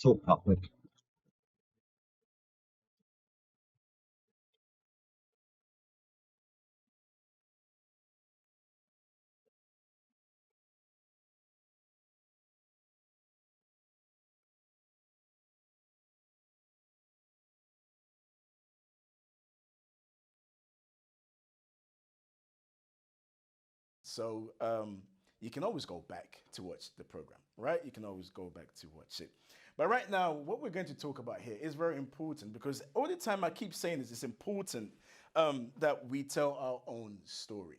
talk public. So you can always go back to watch the program, right? You can always go back to watch it. But right now, what we're going to talk about here is very important because all the time I keep saying this, it's important that we tell our own story.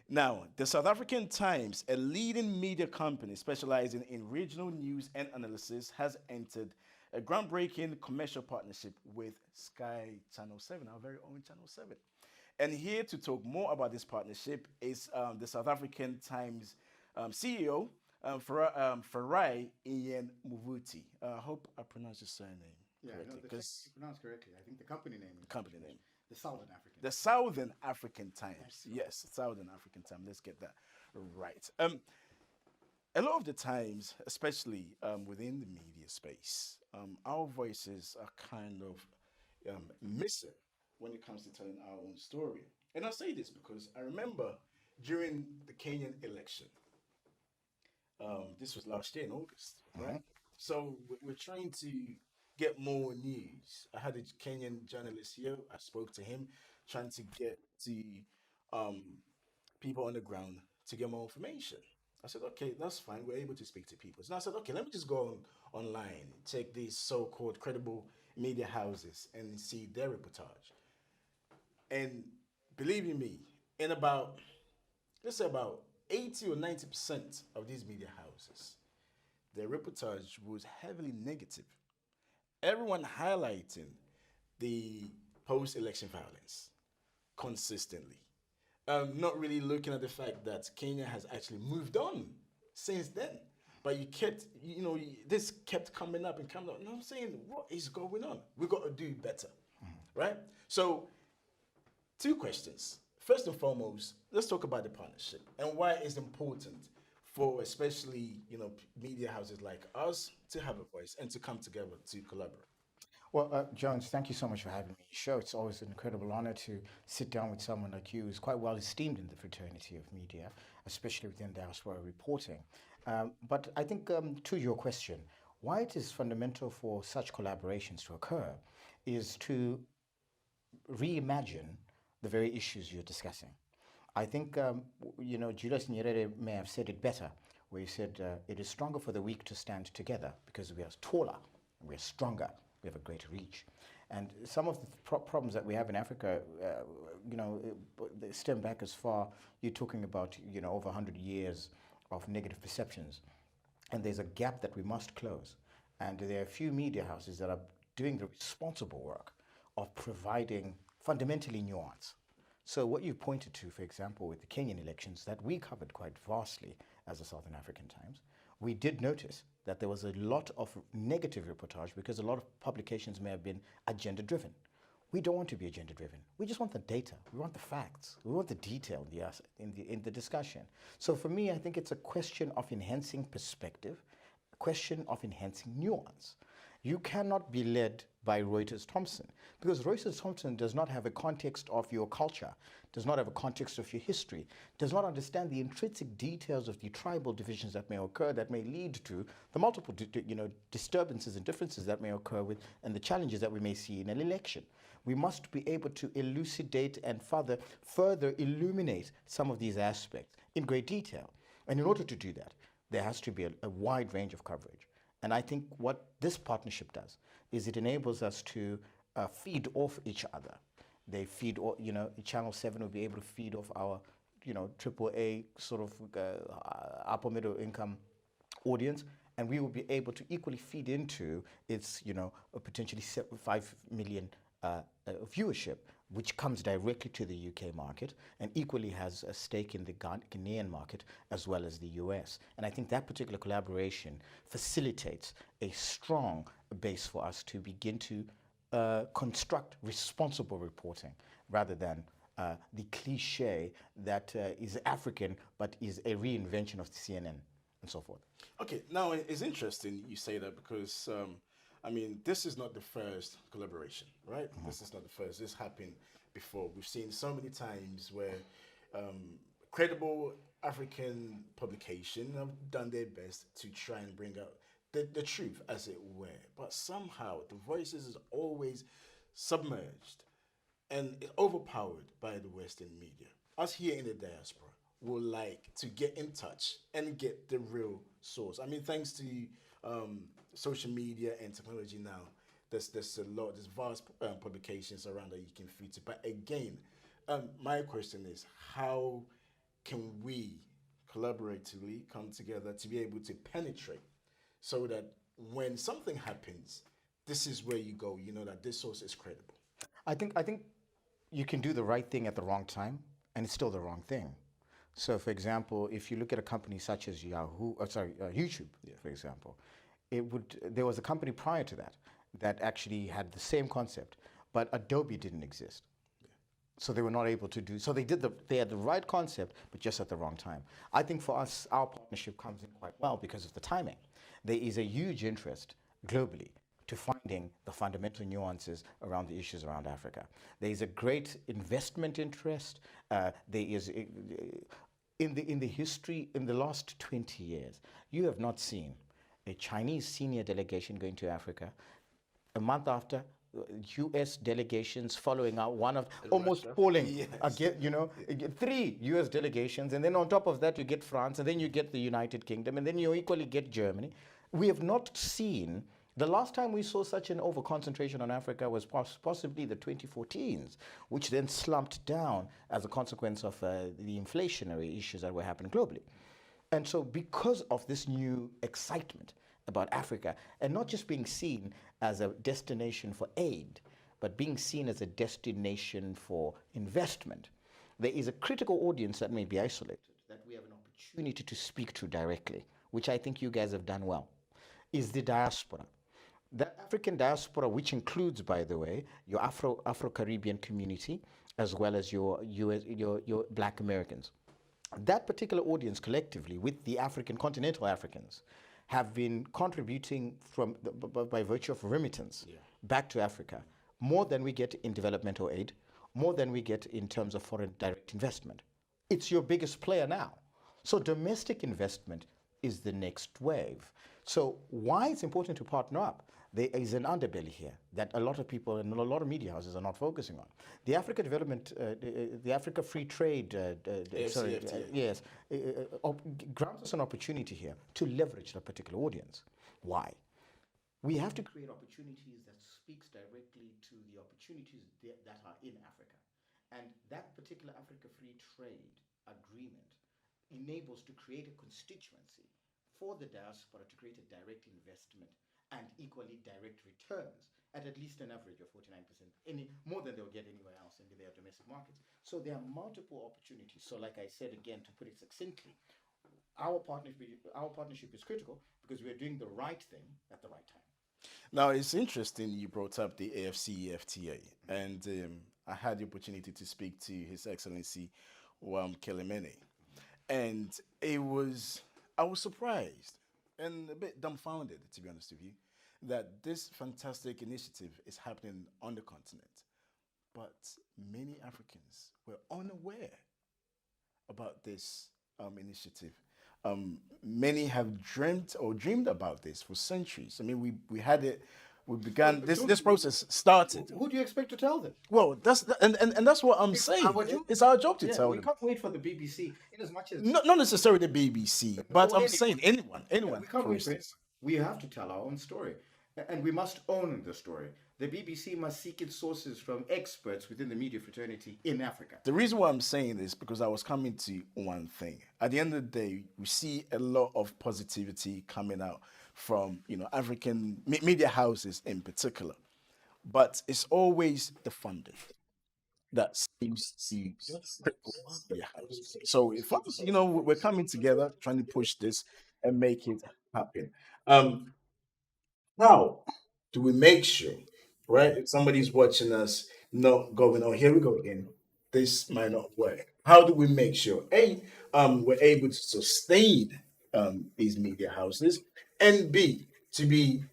Now, the South African Times, a leading media company specializing in regional news and analysis, has entered a groundbreaking commercial partnership with Sky Channel 7, our very own Channel 7. And here to talk more about this partnership is the South African Times CEO, Farai Ian Muvuti. I hope I pronounced your surname Yeah, no, correctly, you because pronounced correctly. I think the company name is company name. the Southern African The Times. Southern African Times. Excellent. Yes, Southern African Times. Let's get that right. A lot of the times, especially within the media space, our voices are kind of missing when it comes to telling our own story. And I say this because I remember during the Kenyan election, this was last year in August, right? Mhm. So we're trying to get more news. I had a Kenyan journalist here. I spoke to him, trying to get to um, people on the ground to get more information. I said, okay, that's fine. We're able to speak to people. So I said, okay, let me just go online, check these so-called credible media houses and see their reportage. And believe you me, in about, let's say about 80 or 90% of these media houses, their reportage was heavily negative. Everyone highlighting the post-election violence consistently. Not really looking at the fact that Kenya has actually moved on since then. But you kept, this kept coming up and coming up. And I'm saying, what is going on? We got to do better, right? So, two questions. First and foremost, let's talk about the partnership and why it's important for especially, media houses like us to have a voice and to come together to collaborate. Well, Jones, thank you so much for having me on your show. It's always an incredible honor to sit down with someone like you who's quite well esteemed in the fraternity of media, especially within diaspora reporting. But I think to your question, why it is fundamental for such collaborations to occur is to reimagine the very issues you're discussing. I think, Julius Nyerere may have said it better, where he said, it is stronger for the weak to stand together because we are taller, we are stronger, we have a greater reach. And some of the problems that we have in Africa, they stem back as far, you're talking about, over 100 years of negative perceptions. And there's a gap that we must close. And there are a few media houses that are doing the responsible work of providing fundamentally nuance. So what you pointed to, for example, with the Kenyan elections that we covered quite vastly as the Southern African Times, we did notice that there was a lot of negative reportage because a lot of publications may have been agenda driven. We don't want to be agenda driven. We just want the data. We want the facts. We want the detail in the discussion. So for me, I think it's a question of enhancing perspective, a question of enhancing nuance. You cannot be led by Reuters Thompson because Reuters Thompson does not have a context of your culture, does not have a context of your history, does not understand the intrinsic details of the tribal divisions that may occur that may lead to the multiple disturbances and differences that may occur with and the challenges that we may see in an election. We must be able to elucidate and further illuminate some of these aspects in great detail. And in order to do that, there has to be a wide range of coverage. And I think what this partnership does is it enables us to feed off each other. They feed, Channel 7 will be able to feed off our, triple A sort of upper middle income audience, and we will be able to equally feed into its, a potentially 5 million viewership, which comes directly to the UK market and equally has a stake in the Ghanaian market as well as the US. And I think that particular collaboration facilitates a strong base for us to begin to construct responsible reporting rather than the cliche that is African but is a reinvention of the CNN. and so forth. Okay, now it's interesting you say that because I mean this is not the first collaboration, right? This is not the first. This happened before. We've seen so many times where credible African publication have done their best to try and bring out the truth, as it were, but somehow the voices is always submerged and overpowered by the Western media. Us here in the diaspora would like to get in touch and get the real source. I mean, thanks to social media and technology now, there's a lot, there's vast publications around that you can feed to. But again, my question is, how can we collaboratively come together to be able to penetrate so that when something happens, this is where you go. You know that this source is credible. I think you can do the right thing at the wrong time, and it's still the wrong thing. So, for example, if you look at a company such as YouTube, for example, there was a company prior to that that actually had the same concept, but Adobe didn't exist. So they were not able to do. So they had the right concept, but just at the wrong time. I think for us, our partnership comes in quite well because of the timing. There is a huge interest globally to finding the fundamental nuances around the issues around Africa. There is a great investment interest. There is in the history in the last 20 years, you have not seen a Chinese senior delegation going to Africa a month after U.S. delegations following out, one of almost Russia. falling Yes. again. You get three U.S. delegations, and then on top of that, you get France, and then you get the United Kingdom, and then you equally get Germany. We have not seen. The last time we saw such an over concentration on Africa was possibly the 2014s, which then slumped down as a consequence of the inflationary issues that were happening globally. And so, because of this new excitement about Africa, and not just being seen as a destination for aid, but being seen as a destination for investment, there is a critical audience that may be isolated, that we have an opportunity to speak to directly, which I think you guys have done well, is the diaspora. The African diaspora, which includes, by the way, your Afro-Caribbean community, as well as your your Black Americans. That particular audience collectively with the African continental Africans have been contributing by virtue of remittance back to Africa more than we get in developmental aid, more than we get in terms of foreign direct investment. It's your biggest player now. So domestic investment is the next wave. So why it's important to partner up? There is an underbelly here that a lot of people and a lot of media houses are not focusing on. The Africa Development, the Africa Free Trade, AFCFTA. yes, grants us an opportunity here to leverage that particular audience. Why? We have to create opportunities that speaks directly to the opportunities that are in Africa. And that particular Africa Free Trade Agreement enables to create a constituency for the diaspora to create a direct investment and equally direct returns at least an average of 49%, any more than they'll get anywhere else in their domestic markets. So there are multiple opportunities. So like I said again, to put it succinctly, our partnership is critical because we're doing the right thing at the right time. Now it's interesting you brought up the AFCEFTA, and I had the opportunity to speak to His Excellency Kelemene, and I was surprised and a bit dumbfounded, to be honest with you, that this fantastic initiative is happening on the continent, but many Africans were unaware about this initiative. Many have dreamt or dreamed about this for centuries. I mean, we had it. We began this process started. Who do you expect to tell them? Well, and that's what I'm saying. our job. It's our job to Yeah, tell we them. can't wait for the BBC in as much as Not necessarily the BBC, but I'm anyone. saying anyone, we can't for wait for it. instance. We have to tell our own story. And we must own the story. The BBC must seek its sources from experts within the media fraternity in Africa. The reason why I'm saying this because I was coming to one thing. At the end of the day, we see a lot of positivity coming out from African media houses in particular, but it's always the funding that seems to cripple media houses. So if we're coming together trying to push this and make it happen. Um, How do we make sure, right? If somebody's watching us, not going, oh, here we go again. This might not work. How do we make sure, A, we're able to sustain these media houses, and B, to be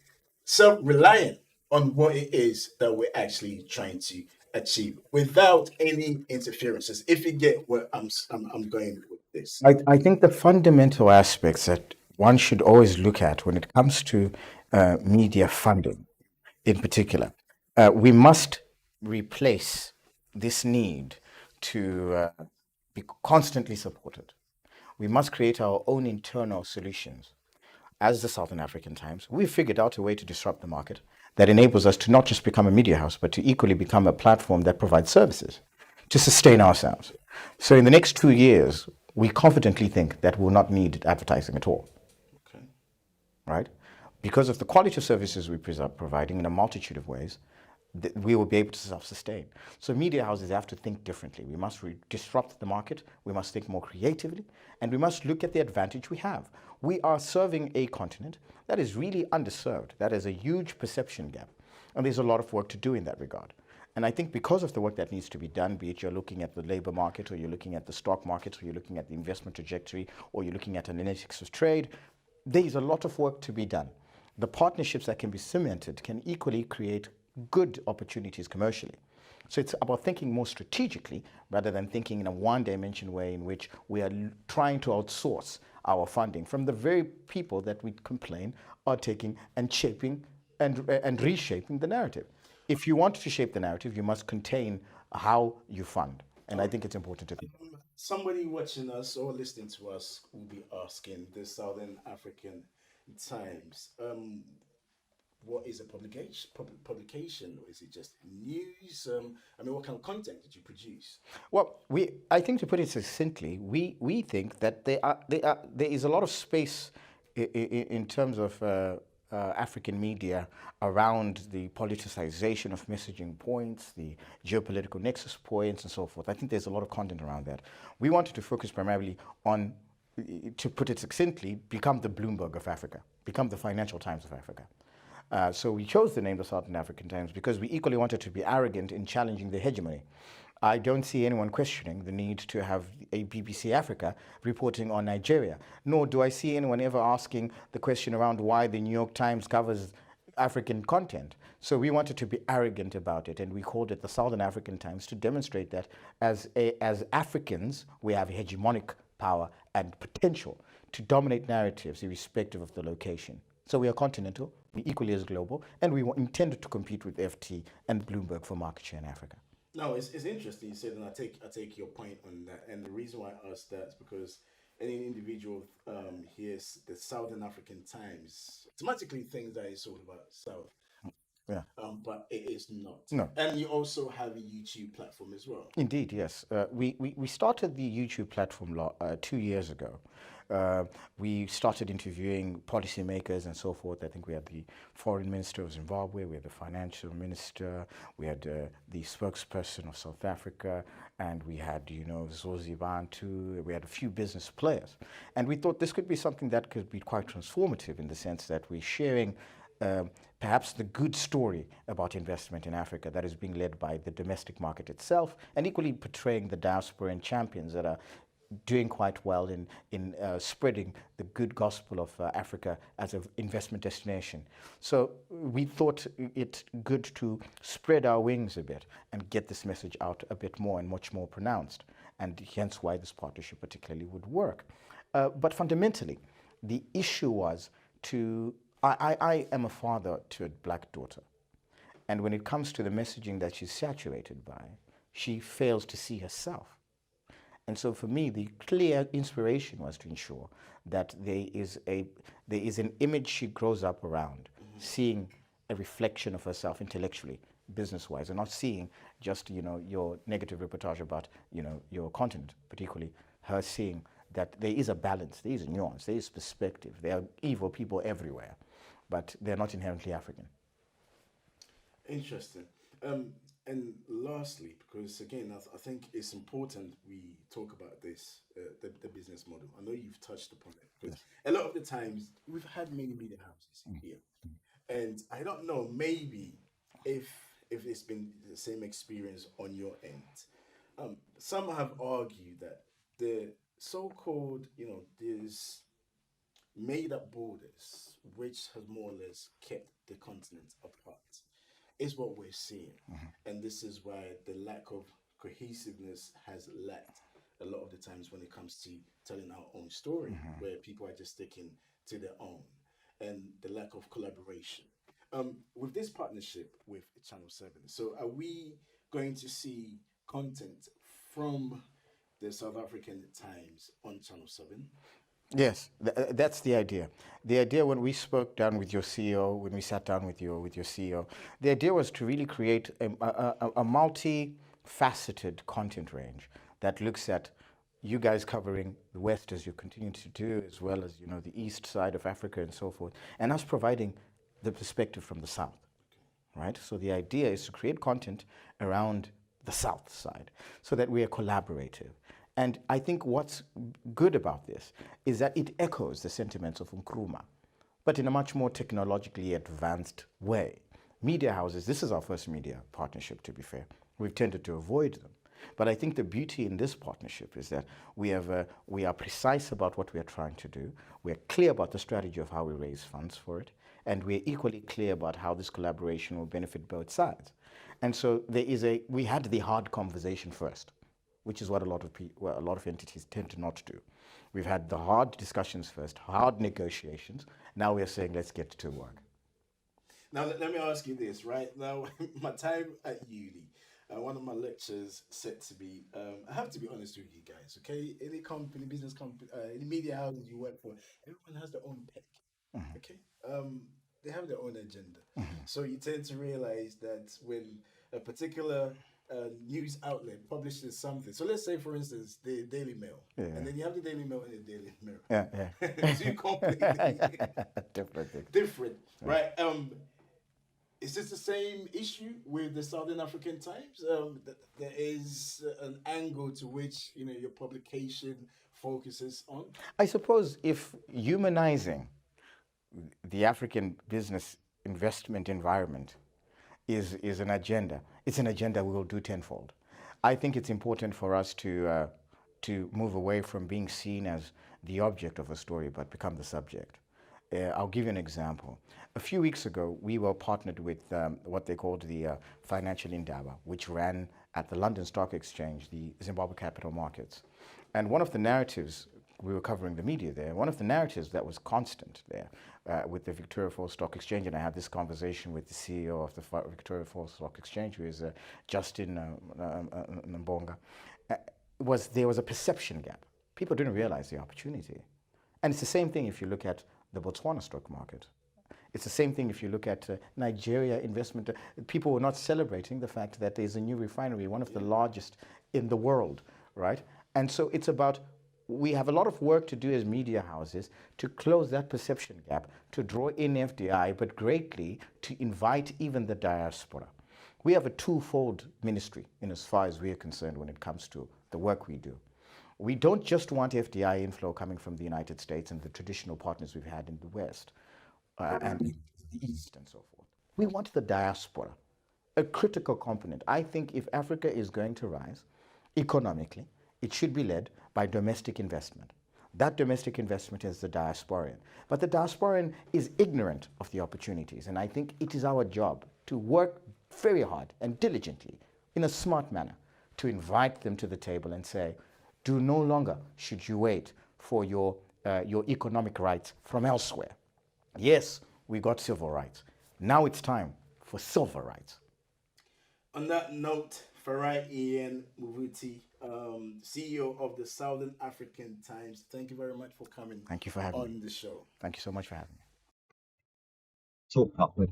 self-reliant on what it is that we're actually trying to achieve without any interferences. If you get what I'm going with this. I think the fundamental aspects that one should always look at when it comes to media funding, in particular, we must replace this need to be constantly supported. We must create our own internal solutions. As the Southern African Times, we've figured out a way to disrupt the market that enables us to not just become a media house, but to equally become a platform that provides services to sustain ourselves. So in the next 2 years, we confidently think that we'll not need advertising at all, Okay. right? Because of the quality of services we are providing in a multitude of ways, we will be able to self-sustain. So media houses have to think differently. We must disrupt the market. We must think more creatively, and we must look at the advantage we have. We are serving a continent that is really underserved. That is a huge perception gap, and there's a lot of work to do in that regard. And I think because of the work that needs to be done, be it you're looking at the labor market, or you're looking at the stock market, or you're looking at the investment trajectory, or you're looking at analytics of trade, there's a lot of work to be done. The partnerships that can be cemented can equally create good opportunities commercially. So it's about thinking more strategically rather than thinking in a one-dimension way in which we are trying to outsource our funding from the very people that we complain are taking and shaping and reshaping the narrative. If you want to shape the narrative, you must contain how you fund. And I Oh, think it's important to think. somebody watching us or listening to us will be asking the Southern African Times, what is a publication, or is it just news? I mean, what kind of content did you produce? Well, I think to put it succinctly, we think that there is a lot of space in terms of African media around the politicization of messaging points, the geopolitical nexus points, and so forth. I think there's a lot of content around that. We wanted to focus primarily on, to put it succinctly, become the Bloomberg of Africa, become the Financial Times of Africa. So we chose the name the Southern African Times because we equally wanted to be arrogant in challenging the hegemony. I don't see anyone questioning the need to have a BBC Africa reporting on Nigeria, nor do I see anyone ever asking the question around why the New York Times covers African content. So we wanted to be arrogant about it, and we called it the Southern African Times to demonstrate that as Africans, we have hegemonic power and potential to dominate narratives irrespective of the location. So we are continental, we equally as global, and we intended to compete with FT and Bloomberg for market share in Africa. No, it's interesting you said, and I take your point on that. And the reason why I asked that is because any individual hears the Southern African Times automatically thinks that it's all about South, Yeah. but it is not. No. And you also have a YouTube platform as well. Indeed, yes. We started the YouTube platform 2 years ago. We started interviewing policymakers and so forth. I think we had the foreign minister of Zimbabwe, we had the financial minister, we had the spokesperson of South Africa, and we had, Zozi Bantu, we had a few business players. And we thought this could be something that could be quite transformative in the sense that we're sharing perhaps the good story about investment in Africa that is being led by the domestic market itself, and equally portraying the diaspora and champions that are doing quite well in spreading the good gospel of Africa as an investment destination. So we thought it good to spread our wings a bit and get this message out a bit more and much more pronounced, and hence why this partnership particularly would work. But fundamentally, the issue was to I am a father to a black daughter. And when it comes to the messaging that she's saturated by, she fails to see herself. And so for me, the clear inspiration was to ensure that there is an image she grows up around, seeing a reflection of herself intellectually, business-wise, and not seeing just your negative reportage about your content, particularly her seeing that there is a balance, there is a nuance, there is perspective. There are evil people everywhere, but they're not inherently African. Interesting. And lastly, because again, I think it's important we talk about this, the business model. I know you've touched upon it because Yes. a lot of the times we've had many media houses here, and I don't know, maybe if if it's been the same experience on your end. Some have argued that the so-called, this made up borders, which has more or less kept the continent apart, is what we're seeing. And this is why the lack of cohesiveness has lacked a lot of the times when it comes to telling our own story, where people are just sticking to their own, and the lack of collaboration. With this partnership with Channel 7, so are we going to see content from the South African Times on Channel 7? Yes, that's the idea. The idea when we spoke down with your CEO, when we sat down with your CEO, the idea was to really create a multi-faceted content range that looks at you guys covering the West as you continue to do, as well as the East side of Africa and so forth, and us providing the perspective from the South, right? So the idea is to create content around the South side so that we are collaborative. And I think what's good about this is that it echoes the sentiments of Nkrumah, but in a much more technologically advanced way. Media houses, this is our first media partnership, to be fair. We've tended to avoid them. But I think the beauty in this partnership is that we are precise about what we are trying to do. We're clear about the strategy of how we raise funds for it. And we're equally clear about how this collaboration will benefit both sides. And so we had the hard conversation first, which is what a lot of entities tend to not do. We've had the hard discussions first, hard negotiations. Now we're saying, let's get to work. Now, let me ask you this, right? Now, my time at uni, one of my lecturers said to me, I have to be honest with you guys, okay? Any company, business company, any media houses you work for, everyone has their own peg, okay? They have their own agenda. So you tend to realize that when a particular news outlet publishes something, so let's say, for instance, the Daily Mail, and Yeah. then you have the Daily Mail and the Daily Mirror. Yeah, yeah. Two completely Different things. different, right? Is this the same issue with the Southern African Times? There is an angle to which your publication focuses on. I suppose if humanizing the African business investment environment is an agenda, it's an agenda we will do tenfold. I think it's important for us to move away from being seen as the object of a story, but become the subject. I'll give you an example. A few weeks ago, we were partnered with what they called the Financial Indaba, which ran at the London Stock Exchange, the Zimbabwe capital markets. And one of the narratives, we were covering the media there, one of the narratives that was constant there with the Victoria Falls Stock Exchange, and I had this conversation with the CEO of the Victoria Falls Stock Exchange, who is Justin Mbonga, there was a perception gap. People didn't realize the opportunity. And it's the same thing if you look at the Botswana stock market. It's the same thing if you look at Nigeria investment. People were not celebrating the fact that there's a new refinery, one of the largest in the world, right? And so it's about, we have a lot of work to do as media houses to close that perception gap, to draw in FDI, but greatly to invite even the diaspora. We have a twofold ministry in as far as we are concerned when it comes to the work we do. We don't just want FDI inflow coming from the United States and the traditional partners we've had in the West and the East and so forth. We want the diaspora, a critical component. I think if Africa is going to rise economically, it should be led by domestic investment. That domestic investment is the diasporan. But the diasporan is ignorant of the opportunities, and I think it is our job to work very hard and diligently in a smart manner to invite them to the table and say, do no longer should you wait for your economic rights from elsewhere. Yes, we got civil rights. Now it's time for silver rights. On that note, Farai Ian Muvuti, CEO of the Southern African Times, thank you very much for coming Thank you for having me. on the show. Thank you so much for having me. So public.